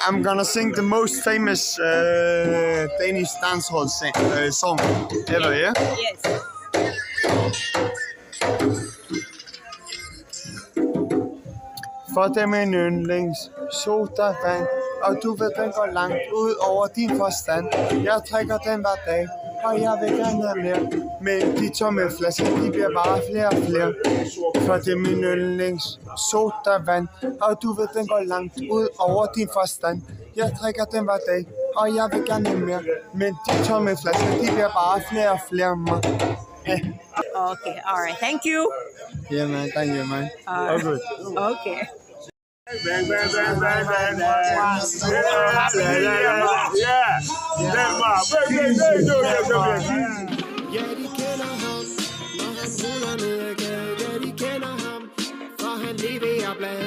I'm gonna sing the most famous Danish dancehall song ever, yeah? Yes. For det er min yndlings sodavand, og du ved, den går langt ud over din forstand. Jeg drikker den hver dag, og jeg vil gerne have mere. Men de tomme flasker, de bliver bare flere og flere. For det er min yndlings sodavand, og du ved, den går langt ud over din forstand. Jeg drikker den hver dag, og jeg vil gerne have mere. Men de tomme flasker, de bliver bare flere og flere. Okay, all right. Thank you. Yeah, man. Thank you, man. All good. Okay. Bang, bang, bang, bang, bang, bang. Yeah. Ja, de kender ham, når han ruller ned ad gaden. Ja, de kender ham, for han leverer blad.